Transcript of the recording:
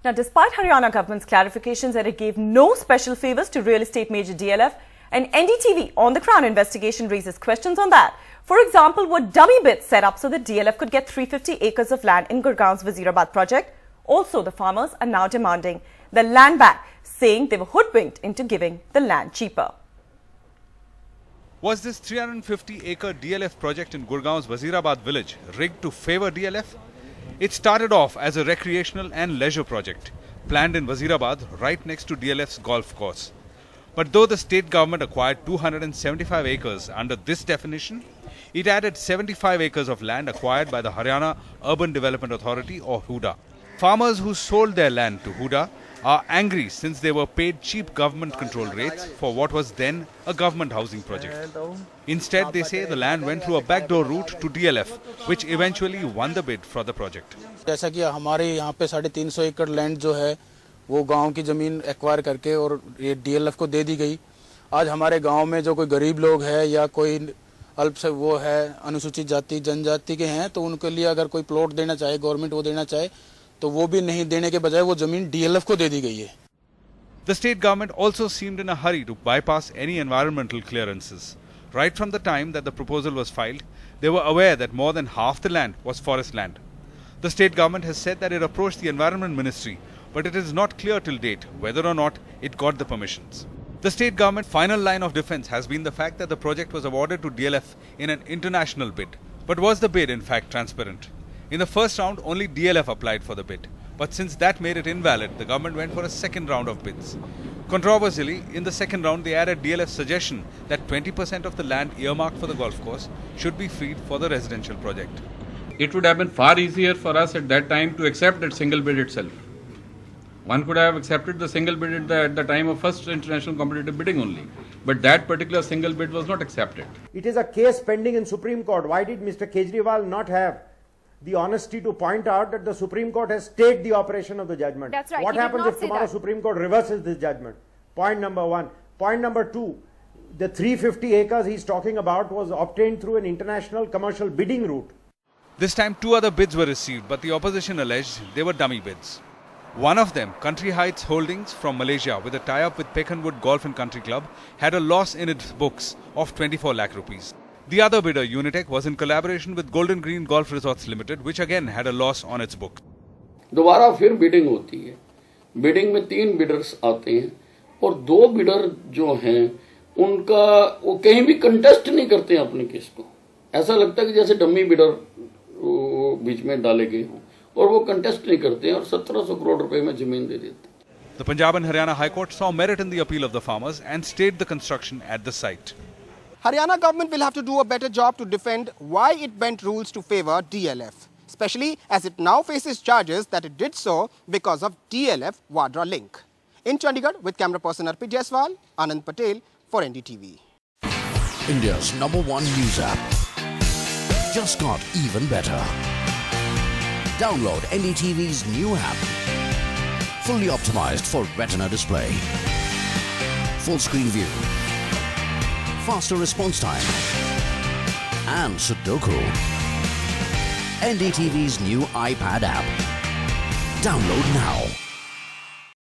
Now, despite Haryana government's clarifications that it gave no special favours to real estate major DLF, an NDTV on the Crown investigation raises questions on that. For example, were dummy bids set up so that DLF could get 350 acres of land in Gurgaon's Wazirabad project? Also, the farmers are now demanding the land back, saying they were hoodwinked into giving the land cheaper. Was this 350-acre DLF project in Gurgaon's Wazirabad village rigged to favour DLF? It started off as a recreational and leisure project, planned in Wazirabad right next to DLF's golf course. But though the state government acquired 275 acres under this definition, it added 75 acres of land acquired by the Haryana Urban Development Authority or HUDA. Farmers who sold their land to HUDA are angry since they were paid cheap government-controlled rates for what was then a government housing project. Instead, they say the land went through a backdoor route to DLF, which eventually won the bid for the project. जैसा कि हमारे यहाँ पे 350 एकड़ land जो है वो गांव की जमीन एक्वायर करके और ये DLF को दे दी गई। आज हमारे गांव में जो कोई गरीब लोग है या कोई अल्प से वो है अनुसूचित जाति जनजाति के हैं तो उनके लिए अगर कोई प्लॉट देना चाहे गवर्नमेंट वो देना चाहे तो वो भी नहीं देने के बजाय वो जमीन DLF को दे दी गई है। The state government also seemed in a hurry to bypass any environmental clearances. Right from the time that the proposal was filed, they were aware that more than half the land was forest land. The state government has said that it approached the Environment Ministry, but it is not clear till date whether or not it got the permissions. The state government's final line of defense has been the fact that the project was awarded to DLF in an international bid. But was the bid in fact transparent? In the first round, only DLF applied for the bid. But since that made it invalid, the government went for a second round of bids. Controversially, in the second round, they added DLF's suggestion that 20% of the land earmarked for the golf course should be freed for the residential project. It would have been far easier for us at that time to accept that single bid itself. One could have accepted the single bid at the time of first international competitive bidding only. But that particular single bid was not accepted. It is a case pending in Supreme Court. Why did Mr. Kejriwal not have the honesty to point out that the Supreme Court has stayed the operation of the judgment? That's right. What happens if tomorrow Supreme Court reverses this judgment? Point number one. Point number two, the 350 acres he's talking about was obtained through an international commercial bidding route. This time, 2 other bids were received, but the opposition alleged they were dummy bids. One of them, Country Heights Holdings from Malaysia, with a tie-up with Pekanwood Golf and Country Club, had a loss in its books of 24 lakh rupees. The other bidder, Unitech, was in collaboration with Golden Green Golf Resorts Limited, which again had a loss on its books. दोबारा फिर bidding होती है। Bidding में 3 bidders आते हैं और 2 bidder जो हैं उनका वो कहीं भी कंटेस्ट नहीं करते हैं अपने केस को। ऐसा लगता है कि जैसे डमी बिडर बीच में डाले गए हों और वो कंटेस्ट नहीं करते हैं और 1700 करोड़ रुपए में जमीन दे देते हैं। The Punjab and Haryana High Court saw merit in the appeal of the farmers and stayed the construction at the site. Haryana government will have to do a better job to defend why it bent rules to favour DLF, especially as it now faces charges that it did so because of DLF-Vadra link. In Chandigarh, with camera person Arpit Jaiswal, Anand Patel for NDTV. India's #1 news app just got even better. Download NDTV's new app, fully optimized for retina display, full screen view, faster response time, and Sudoku. NDTV's new iPad app. Download now.